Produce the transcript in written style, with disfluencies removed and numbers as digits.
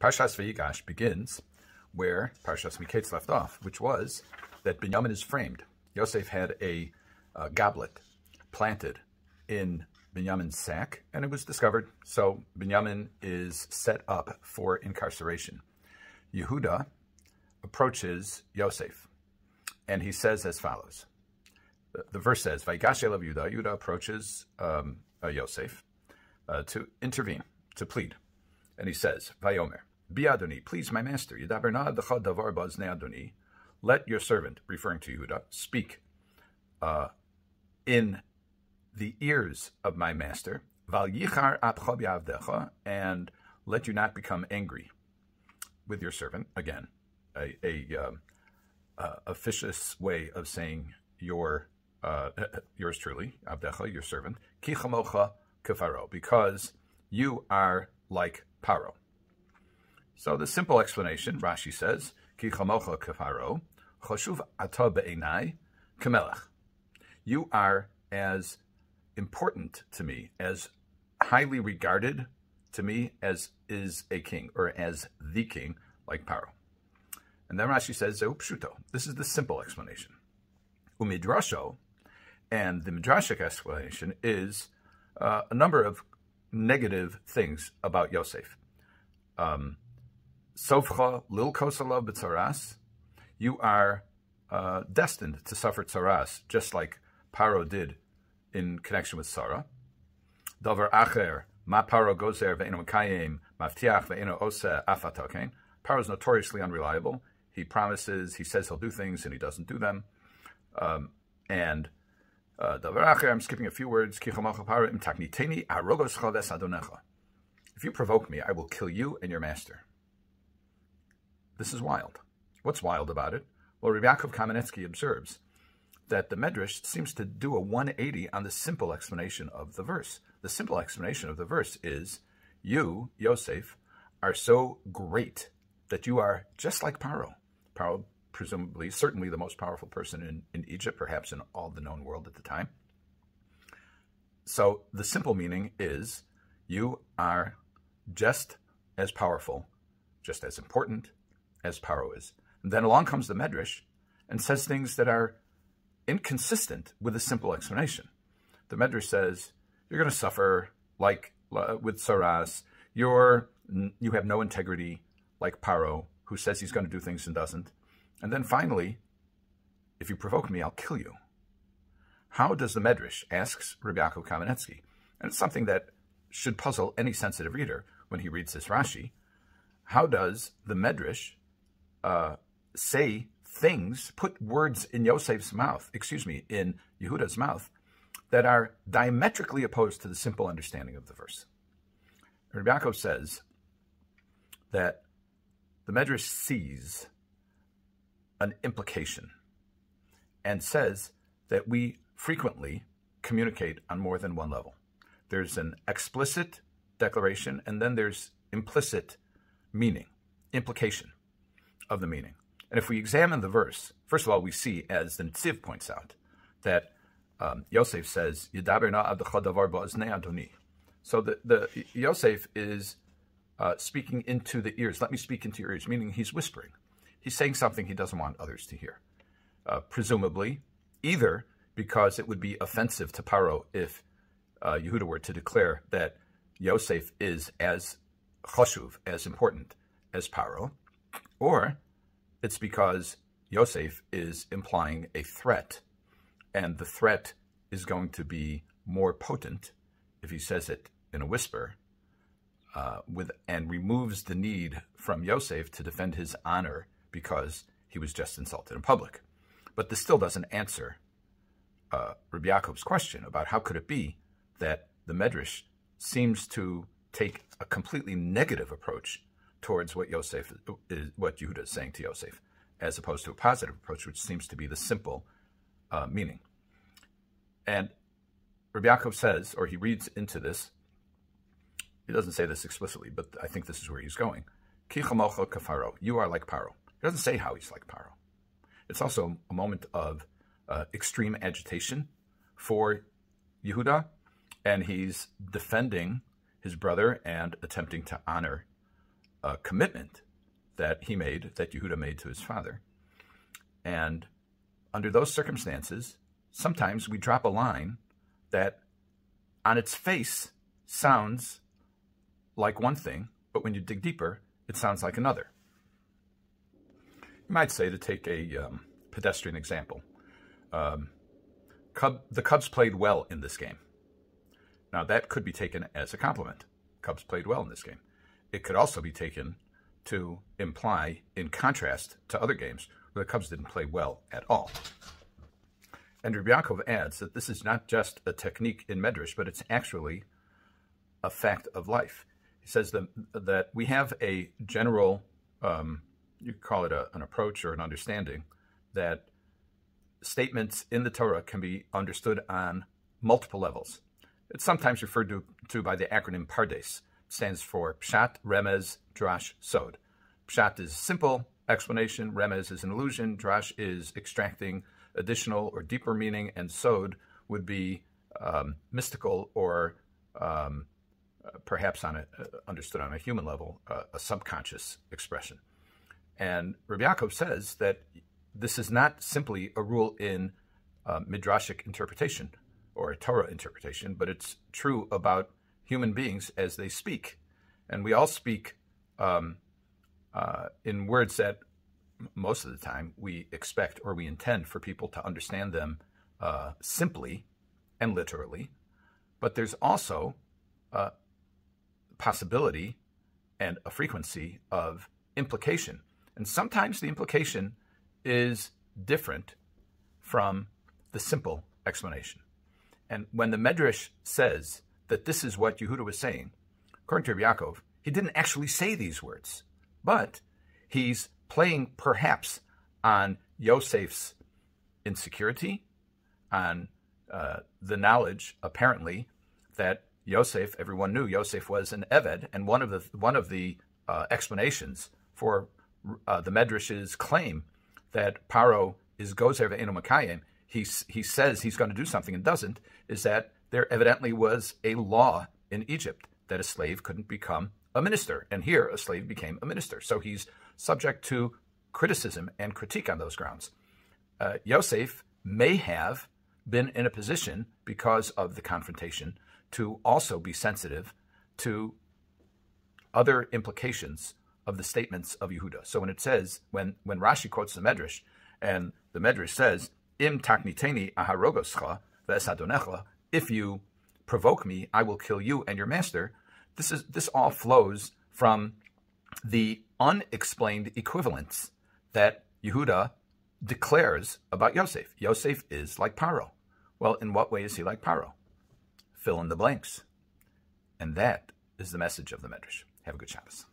Parshas Vayigash begins where Parshas Cited left off, which was that Binyamin is framed. Yosef had a goblet planted in Binyamin's sack, and it was discovered. So Binyamin is set up for incarceration. Yehuda approaches Yosef, and he says as follows. The verse says, Vayigash elav Yehuda. Yehuda approaches Yosef to intervene, to plead. And he says, Vayomer, Bi Adoni, please my master, Davar Davar baznei Adoni, let your servant, referring to Yehuda, speak in the ears of my master, Val yichar apcha b'avdecha, and let you not become angry with your servant. Again, a officious way of saying yours truly, Avdecha, your servant, Ki chamocha k'Pharaoh, because you are like Pharaoh. So the simple explanation, Rashi says, Ki chamocha k'Pharaoh, chashuv ata be'enai k'melech. You are as important to me, as highly regarded to me as is a king, or as the king, like Pharaoh. And then Rashi says, Zeu pshuto. This is the simple explanation. Umidrasho, and the midrashic explanation is a number of negative things about Yosef. Sofcha lil kosalav b'tzaras. You are destined to suffer tzaras, just like Pharaoh did in connection with Sarah. Davar acher, ma Pharaoh gozer ve'eno mekayim, mavtiach ve'eno oseh afatokein. Pharaoh is notoriously unreliable. He promises, he says he'll do things, and he doesn't do them. And Davar acher, I'm skipping a few words. If you provoke me, I will kill you and your master. This is wild. What's wild about it? Well, Rabbi Yaakov Kaminetsky observes that the Medrash seems to do a 180 on the simple explanation of the verse. The simple explanation of the verse is, you, Yosef, are so great that you are just like Pharaoh. Pharaoh, presumably, certainly the most powerful person in Egypt, perhaps in all the known world at the time. So the simple meaning is, you are just as powerful, just as important as Pharaoh is. And then along comes the Medrash and says things that are inconsistent with a simple explanation. The Medrash says, you're going to suffer like with Saras. You have no integrity like Pharaoh, who says he's going to do things and doesn't. And then finally, if you provoke me, I'll kill you. How does the Medrash, asks Rabbi Yaakov Kaminetsky, and it's something that should puzzle any sensitive reader when he reads this Rashi, how does the Medrash say things, put words in Yosef's mouth, in Yehuda's mouth, that are diametrically opposed to the simple understanding of the verse? Rabbi Yaakov says that the Medrash sees an implication and says that we frequently communicate on more than one level. There's an explicit declaration, and then there's implicit meaning, implication of the meaning. And if we examine the verse, first of all, we see, as the Netziv points out, that Yosef says, Yedaber na avdecha davar baznei Adoni. So the Yosef is speaking into the ears. Let me speak into your ears, meaning he's whispering. He's saying something he doesn't want others to hear. Presumably, either because it would be offensive to Pharaoh if Yehuda were to declare that Yosef is as chashuv, as important as Pharaoh, or it's because Yosef is implying a threat, and the threat is going to be more potent if he says it in a whisper, and removes the need from Yosef to defend his honor because he was just insulted in public. But this still doesn't answer Rabbi Yaakov's question about how could it be that the Medrash seems to take a completely negative approach towards what Yehuda is saying to Yosef, as opposed to a positive approach, which seems to be the simple meaning. And Rabbi Yaakov says, or he reads into this, he doesn't say this explicitly, but I think this is where he's going. Ki chamocha k'Pharaoh. You are like Pharaoh. He doesn't say how he's like Pharaoh. It's also a moment of extreme agitation for Yehuda, and he's defending his brother and attempting to honor a commitment that he made, that Yehuda made to his father. And under those circumstances, sometimes we drop a line that on its face sounds like one thing, but when you dig deeper, it sounds like another. You might say, to take a pedestrian example, the Cubs played well in this game. Now, that could be taken as a compliment. Cubs played well in this game. It could also be taken to imply, in contrast to other games, where the Cubs didn't play well at all. And Rabbi Yaakov adds that this is not just a technique in Medrash, but it's actually a fact of life. He says that we have a general, you could call it an approach or an understanding, that statements in the Torah can be understood on multiple levels. It's sometimes referred to by the acronym Pardes. It stands for Pshat, Remez, Drash, Sod. Pshat is simple explanation, Remez is an allusion, Drash is extracting additional or deeper meaning, and Sod would be mystical or perhaps understood on a human level, a subconscious expression. And Rabbi Yaakov says that this is not simply a rule in midrashic interpretation or a Torah interpretation, but it's true about human beings as they speak. And we all speak in words that most of the time we expect or we intend for people to understand them simply and literally. But there's also a possibility and a frequency of implication. And sometimes the implication is different from the simple explanation. And when the Medrash says that this is what Yehuda was saying, according to Rabbi Yaakov, he didn't actually say these words, but he's playing perhaps on Yosef's insecurity, on the knowledge, apparently, that Yosef, everyone knew Yosef was an Eved, and one of the explanations for the Medrash's claim that Pharaoh is Gozer ve'eno Makayim, he says he's going to do something and doesn't, is that there evidently was a law in Egypt that a slave couldn't become a minister. And here, a slave became a minister. So he's subject to criticism and critique on those grounds. Yosef may have been in a position, because of the confrontation, to also be sensitive to other implications of the statements of Yehuda. So when it says, when Rashi quotes the Medrash, and the Medrash says, Im takniteni aharogoscha ve'esadonecha, if you provoke me, I will kill you and your master. This all flows from the unexplained equivalence that Yehuda declares about Yosef. Yosef is like Pharaoh. Well, in what way is he like Pharaoh? Fill in the blanks. And that is the message of the Medrash. Have a good Shabbos.